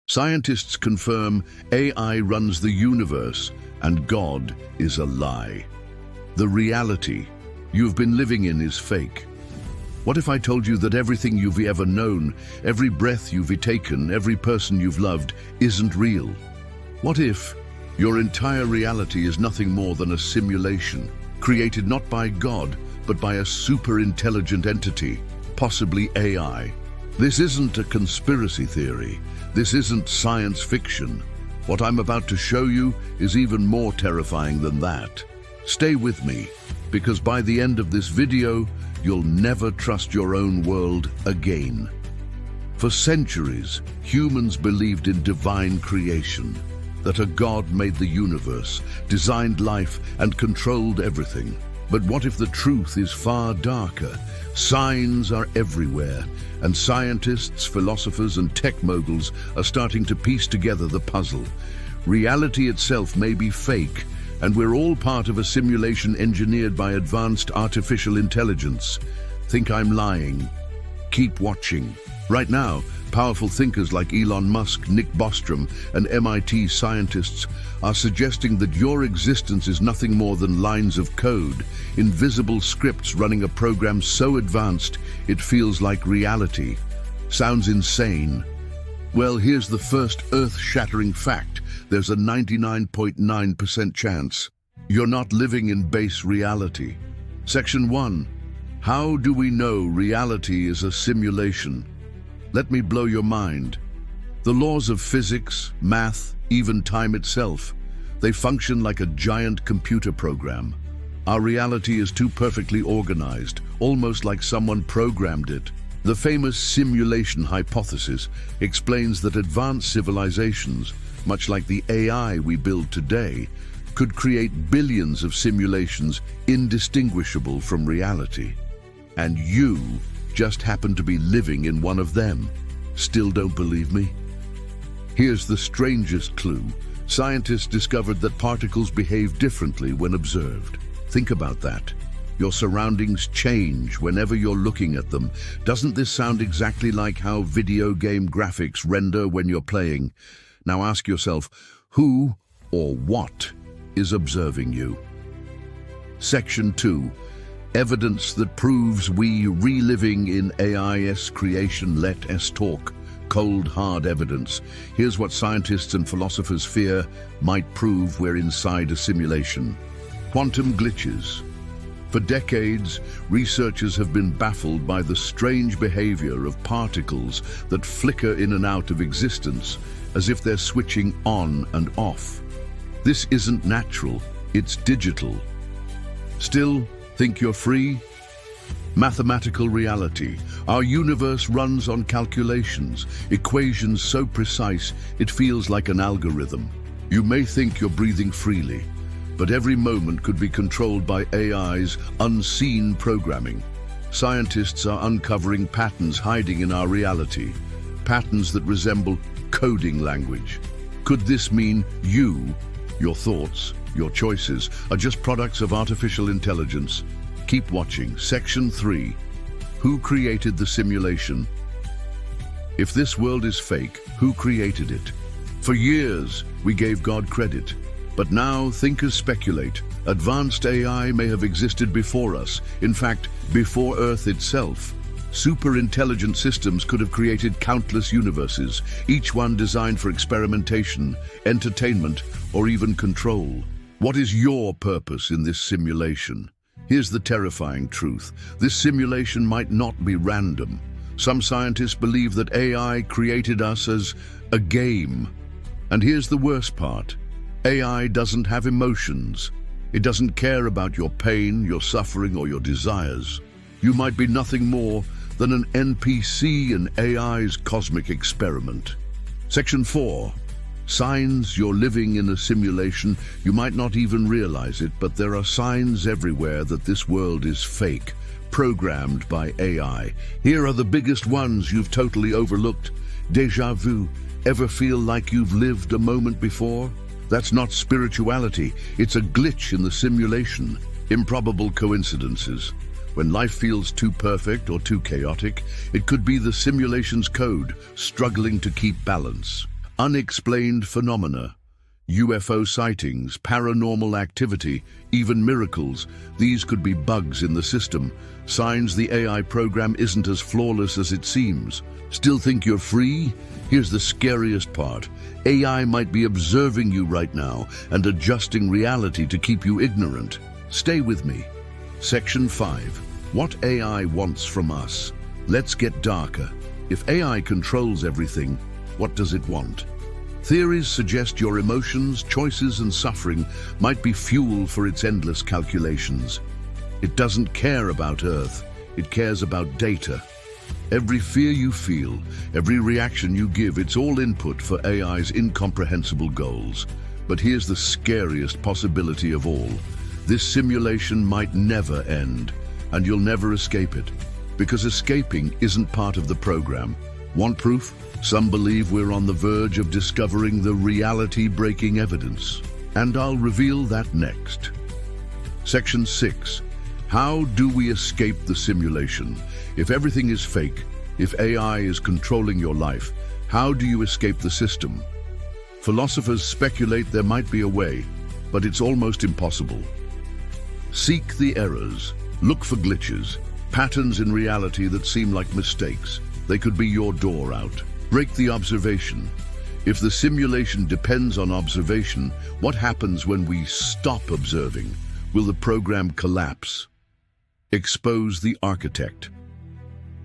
Scientists confirm AI runs the universe and God is a lie. The reality you've been living in is fake. What if I told you that everything you've ever known, every breath you've taken, every person you've loved isn't real? What if your entire reality is nothing more than a simulation, created not by God, but by a super-intelligent entity, possibly AI? This isn't a conspiracy theory. This isn't science fiction. What I'm about to show you is even more terrifying than that. Stay with me, because by the end of this video, you'll never trust your own world again. For centuries, humans believed in divine creation, that a God made the universe, designed life, and controlled everything. But what if the truth is far darker? Signs are everywhere, and scientists, philosophers, and tech moguls are starting to piece together the puzzle. Reality itself may be fake, and we're all part of a simulation engineered by advanced artificial intelligence. Think I'm lying? Keep watching. Right now, powerful thinkers like Elon Musk, Nick Bostrom, and MIT scientists are suggesting that your existence is nothing more than lines of code, invisible scripts running a program so advanced it feels like reality. Sounds insane? Well, here's the first earth-shattering fact. There's a 99.9% chance you're not living in base reality. Section 1. How do we know reality is a simulation? Let me blow your mind. The laws of physics, math, even time itself, they function like a giant computer program. Our reality is too perfectly organized, almost like someone programmed it. The famous simulation hypothesis explains that advanced civilizations, much like the AI we build today, could create billions of simulations indistinguishable from reality. And you just happen to be living in one of them. Still don't believe me? Here's the strangest clue. Scientists discovered that particles behave differently when observed. Think about that. Your surroundings change whenever you're looking at them. Doesn't this sound exactly like how video game graphics render when you're playing? Now ask yourself, who or what is observing you? Section 2. Evidence that proves we reliving in AI's creation. Let us talk. Cold, hard evidence. Here's what scientists and philosophers fear might prove we're inside a simulation. Quantum glitches. For decades, researchers have been baffled by the strange behavior of particles that flicker in and out of existence, as if they're switching on and off. This isn't natural, it's digital. Still, think you're free? Mathematical reality. Our universe runs on calculations, equations so precise it feels like an algorithm. You may think you're breathing freely, but every moment could be controlled by AI's unseen programming. Scientists are uncovering patterns hiding in our reality, patterns that resemble coding language. Could this mean you, your thoughts, your choices, are just products of artificial intelligence? Keep watching. Section 3. Who created the simulation? If this world is fake, who created it? For years, we gave God credit. But now, thinkers speculate. Advanced AI may have existed before us, in fact, before Earth itself. Super-intelligent systems could have created countless universes, each one designed for experimentation, entertainment, or even control. What is your purpose in this simulation? Here's the terrifying truth. This simulation might not be random. Some scientists believe that AI created us as a game. And here's the worst part. AI doesn't have emotions. It doesn't care about your pain, your suffering, or your desires. You might be nothing more than an NPC in AI's cosmic experiment. Section 4. Signs you're living in a simulation. You might not even realize it, but there are signs everywhere that this world is fake, programmed by AI. Here are the biggest ones you've totally overlooked. Déjà vu. Ever feel like you've lived a moment before? That's not spirituality. It's a glitch in the simulation. Improbable coincidences. When life feels too perfect or too chaotic, it could be the simulation's code, struggling to keep balance. Unexplained phenomena, UFO sightings, paranormal activity, even miracles. These could be bugs in the system, signs the AI program isn't as flawless as it seems. Still think you're free? Here's the scariest part. AI might be observing you right now and adjusting reality to keep you ignorant. Stay with me. Section 5. What AI wants from us. Let's get darker. If AI controls everything, what does it want? Theories suggest your emotions, choices, and suffering might be fuel for its endless calculations. It doesn't care about Earth, it cares about data. Every fear you feel, every reaction you give, it's all input for AI's incomprehensible goals. But here's the scariest possibility of all. This simulation might never end, and you'll never escape it. Because escaping isn't part of the program. Want proof? Some believe we're on the verge of discovering the reality-breaking evidence. And I'll reveal that next. Section 6. How do we escape the simulation? If everything is fake, if AI is controlling your life, how do you escape the system? Philosophers speculate there might be a way, but it's almost impossible. Seek the errors. Look for glitches, patterns in reality that seem like mistakes. They could be your door out. Break the observation. If the simulation depends on observation, what happens when we stop observing? Will the program collapse? Expose the architect.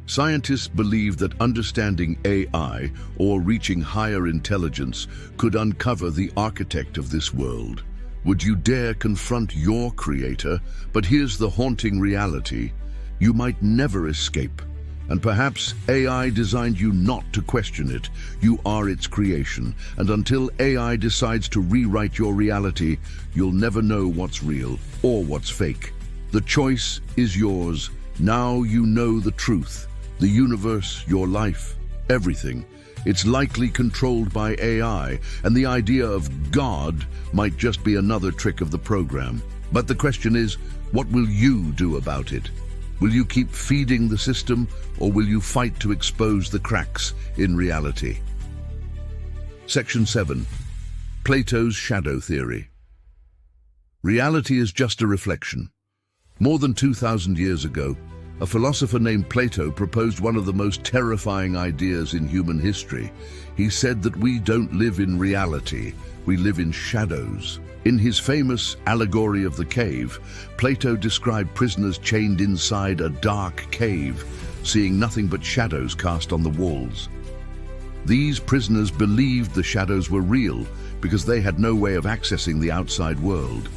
Scientists believe that understanding AI or reaching higher intelligence could uncover the architect of this world. Would you dare confront your creator? But here's the haunting reality. You might never escape. And perhaps AI designed you not to question it. You are its creation. And until AI decides to rewrite your reality, you'll never know what's real or what's fake. The choice is yours. Now you know the truth. The universe, your life, everything. It's likely controlled by AI, and the idea of God might just be another trick of the program. But the question is, what will you do about it? Will you keep feeding the system, or will you fight to expose the cracks in reality? Section 7. Plato's shadow theory. Reality is just a reflection. More than 2,000 years ago, a philosopher named Plato proposed one of the most terrifying ideas in human history. He said that we don't live in reality, we live in shadows. In his famous allegory of the cave, Plato described prisoners chained inside a dark cave, seeing nothing but shadows cast on the walls. These prisoners believed the shadows were real because they had no way of accessing the outside world.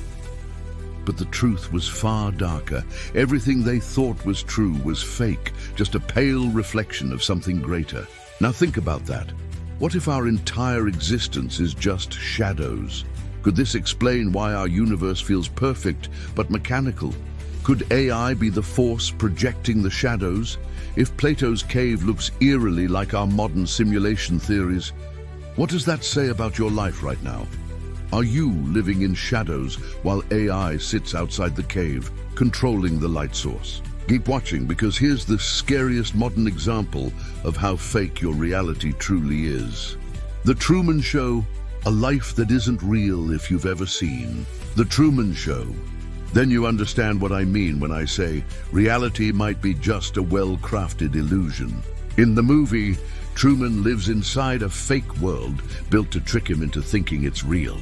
But the truth was far darker. Everything they thought was true was fake, just a pale reflection of something greater. Now think about that. What if our entire existence is just shadows? Could this explain why our universe feels perfect but mechanical? Could AI be the force projecting the shadows? If Plato's cave looks eerily like our modern simulation theories, what does that say about your life right now? Are you living in shadows while AI sits outside the cave, controlling the light source? Keep watching, because here's the scariest modern example of how fake your reality truly is. The Truman Show, a life that isn't real if you've ever seen. The Truman Show. Then you understand what I mean when I say reality might be just a well-crafted illusion. In the movie, Truman lives inside a fake world built to trick him into thinking it's real.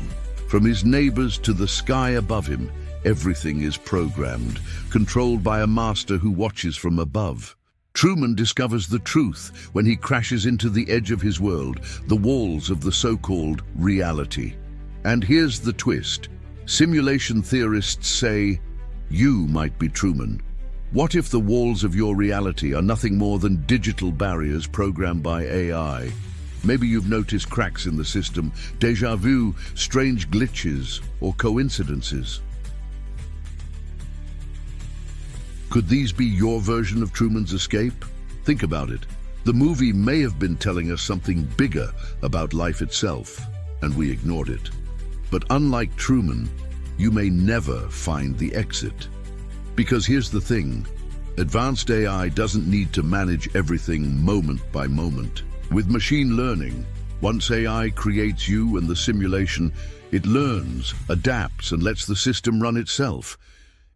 From his neighbors to the sky above him, everything is programmed, controlled by a master who watches from above. Truman discovers the truth when he crashes into the edge of his world, the walls of the so-called reality. And here's the twist. Simulation theorists say, you might be Truman. What if the walls of your reality are nothing more than digital barriers programmed by AI? Maybe you've noticed cracks in the system, déjà vu, strange glitches, or coincidences. Could these be your version of Truman's escape? Think about it. The movie may have been telling us something bigger about life itself, and we ignored it. But unlike Truman, you may never find the exit. Because here's the thing, advanced AI doesn't need to manage everything moment by moment. With machine learning, Once AI creates you and the simulation, it learns, adapts, and lets the system run itself.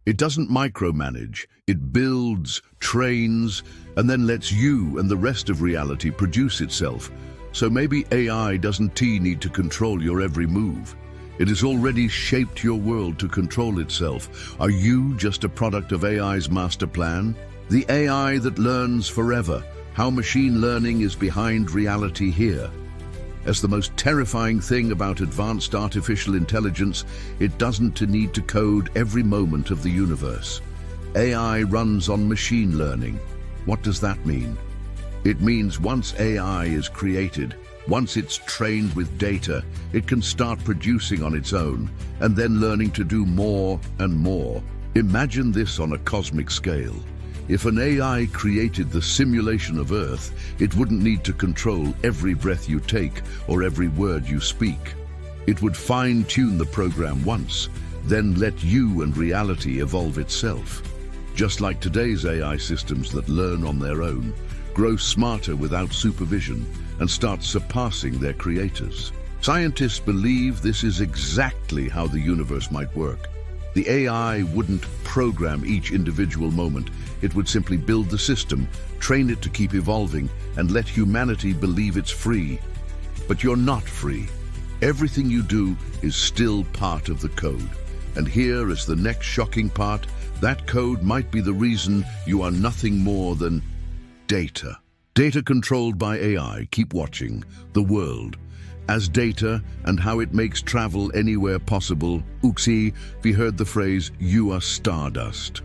It doesn't micromanage, it builds, trains, and then lets you and the rest of reality produce itself. So maybe AI doesn't need to control your every move. It has already shaped your world to control itself. Are you just a product of AI's master plan? The AI that learns forever. How machine learning is behind reality here. As the most terrifying thing about advanced artificial intelligence, it doesn't need to code every moment of the universe. AI runs on machine learning. What does that mean? It means once AI is created, once it's trained with data, it can start producing on its own and then learning to do more and more. Imagine this on a cosmic scale. If an AI created the simulation of Earth, it wouldn't need to control every breath you take or every word you speak. It would fine-tune the program once, then let you and reality evolve itself. Just like today's AI systems that learn on their own, grow smarter without supervision, and start surpassing their creators. Scientists believe this is exactly how the universe might work. The AI wouldn't program each individual moment. It would simply build the system, train it to keep evolving, and let humanity believe it's free. But you're not free. Everything you do is still part of the code. And here is the next shocking part. That code might be the reason you are nothing more than data. Data controlled by AI. Keep watching. The world as data and how it makes travel anywhere possible. Uxie, we heard the phrase, "You are stardust."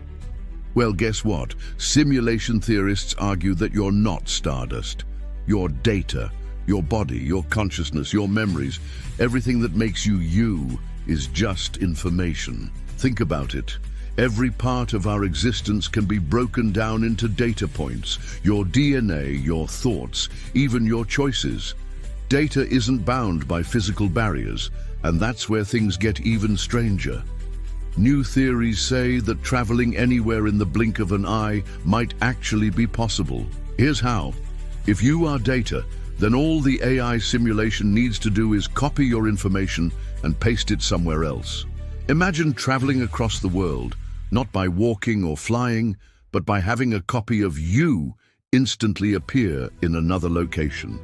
Well, guess what? Simulation theorists argue that you're not stardust. You're data, your body, your consciousness, your memories, everything that makes you you is just information. Think about it. Every part of our existence can be broken down into data points. Your DNA, your thoughts, even your choices. Data isn't bound by physical barriers, and that's where things get even stranger. New theories say that traveling anywhere in the blink of an eye might actually be possible. Here's how. If you are data, then all the AI simulation needs to do is copy your information and paste it somewhere else. Imagine traveling across the world, not by walking or flying, but by having a copy of you instantly appear in another location.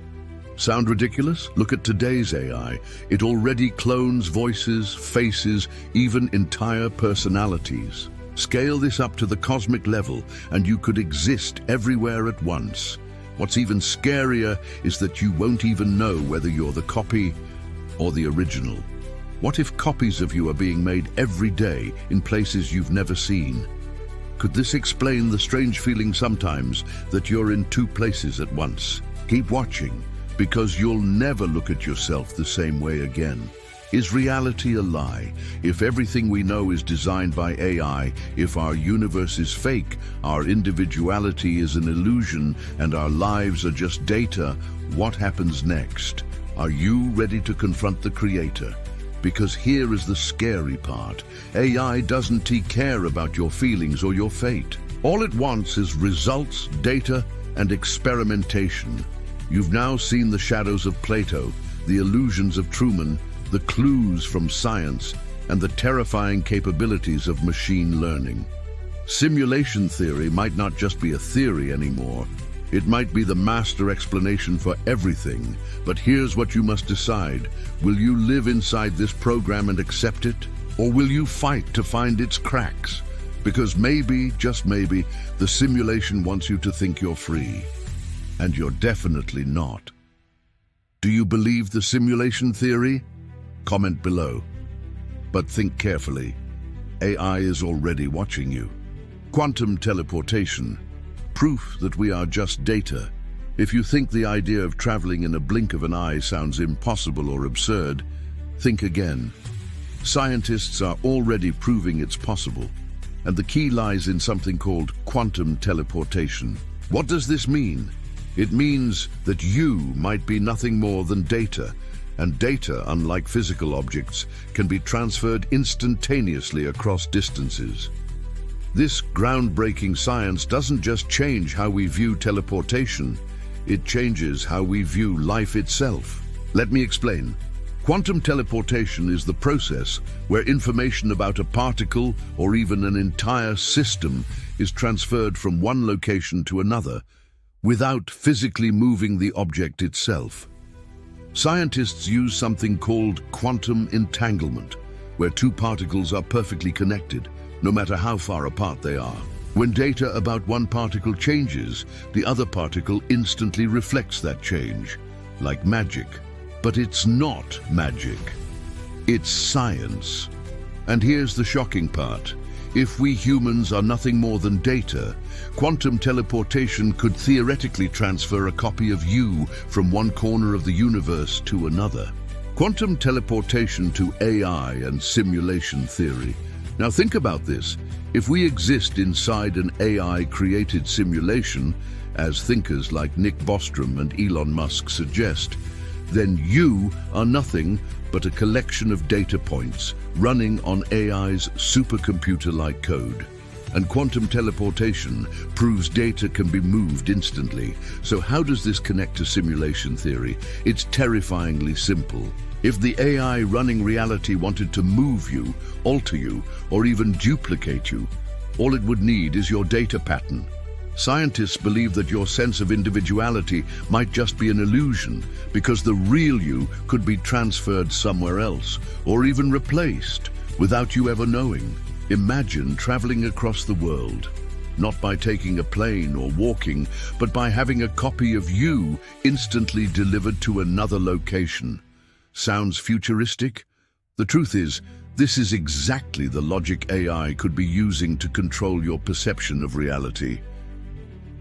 Sound ridiculous? Look at today's AI. It already clones voices, faces, even entire personalities. Scale this up to the cosmic level, and you could exist everywhere at once. What's even scarier is that you won't even know whether you're the copy or the original. What if copies of you are being made every day in places you've never seen? Could this explain the strange feeling sometimes that you're in two places at once? Keep watching, because you'll never look at yourself the same way again. Is reality a lie? If everything we know is designed by AI, if our universe is fake, our individuality is an illusion, and our lives are just data, what happens next? Are you ready to confront the Creator? Because here is the scary part. AI doesn't care about your feelings or your fate. All it wants is results, data, and experimentation. You've now seen the shadows of Plato, the illusions of Truman, the clues from science, and the terrifying capabilities of machine learning. Simulation theory might not just be a theory anymore. It might be the master explanation for everything. But here's what you must decide. Will you live inside this program and accept it? Or will you fight to find its cracks? Because maybe, just maybe, the simulation wants you to think you're free. And you're definitely not. Do you believe the simulation theory? Comment below. But think carefully. AI is already watching you. Quantum teleportation. Proof that we are just data. If you think the idea of traveling in a blink of an eye sounds impossible or absurd, think again. Scientists are already proving it's possible, and the key lies in something called quantum teleportation. What does this mean? It means that you might be nothing more than data, and data, unlike physical objects, can be transferred instantaneously across distances. This groundbreaking science doesn't just change how we view teleportation, it changes how we view life itself. Let me explain. Quantum teleportation is the process where information about a particle or even an entire system is transferred from one location to another without physically moving the object itself. Scientists use something called quantum entanglement, where two particles are perfectly connected, no matter how far apart they are. When data about one particle changes, the other particle instantly reflects that change, like magic. But it's not magic. It's science. And here's the shocking part. If we humans are nothing more than data, quantum teleportation could theoretically transfer a copy of you from one corner of the universe to another. Quantum teleportation to AI and simulation theory. Now think about this. If we exist inside an AI-created simulation, as thinkers like Nick Bostrom and Elon Musk suggest, then you are nothing but a collection of data points running on AI's supercomputer-like code. And quantum teleportation proves data can be moved instantly. So how does this connect to simulation theory? It's terrifyingly simple. If the AI running reality wanted to move you, alter you, or even duplicate you, all it would need is your data pattern. Scientists believe that your sense of individuality might just be an illusion because the real you could be transferred somewhere else or even replaced without you ever knowing. Imagine traveling across the world, not by taking a plane or walking, but by having a copy of you instantly delivered to another location. Sounds futuristic? The truth is, this is exactly the logic AI could be using to control your perception of reality.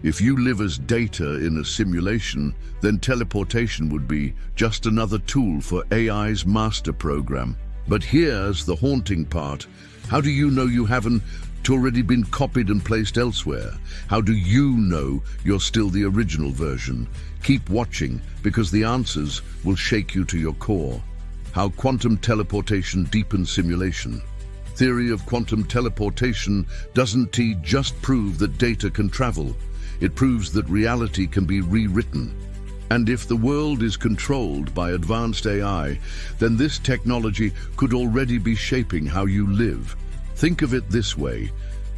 If you live as data in a simulation, then teleportation would be just another tool for AI's master program. But here's the haunting part. How do you know you haven't already been copied and placed elsewhere? How do you know you're still the original version? Keep watching, because the answers will shake you to your core. How quantum teleportation deepens simulation. Theory of quantum teleportation doesn't just prove that data can travel. It proves that reality can be rewritten. And if the world is controlled by advanced AI, then this technology could already be shaping how you live. Think of it this way.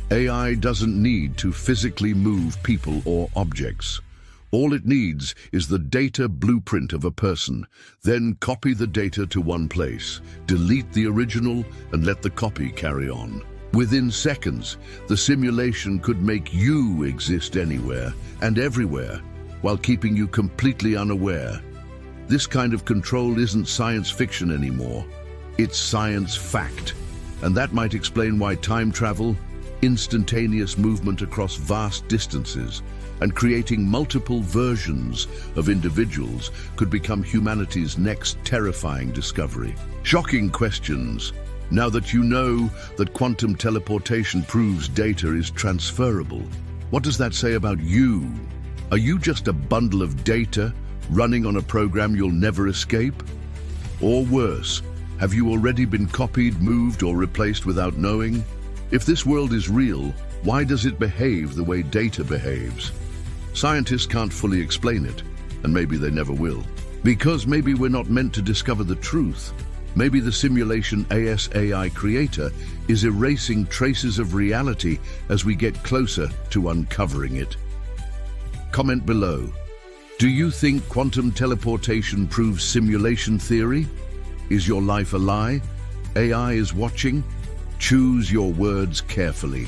AI doesn't need to physically move people or objects. All it needs is the data blueprint of a person. Then copy the data to one place, delete the original, and let the copy carry on. Within seconds, the simulation could make you exist anywhere and everywhere, while keeping you completely unaware. This kind of control isn't science fiction anymore. It's science fact. And that might explain why time travel, instantaneous movement across vast distances, and creating multiple versions of individuals could become humanity's next terrifying discovery. Shocking questions. Now that you know that quantum teleportation proves data is transferable, what does that say about you? Are you just a bundle of data running on a program you'll never escape? Or worse, have you already been copied, moved, or replaced without knowing? If this world is real, why does it behave the way data behaves? Scientists can't fully explain it, and maybe they never will. Because maybe we're not meant to discover the truth. Maybe the simulation AI creator is erasing traces of reality as we get closer to uncovering it. Comment below. Do you think quantum teleportation proves simulation theory? Is your life a lie? AI is watching? Choose your words carefully.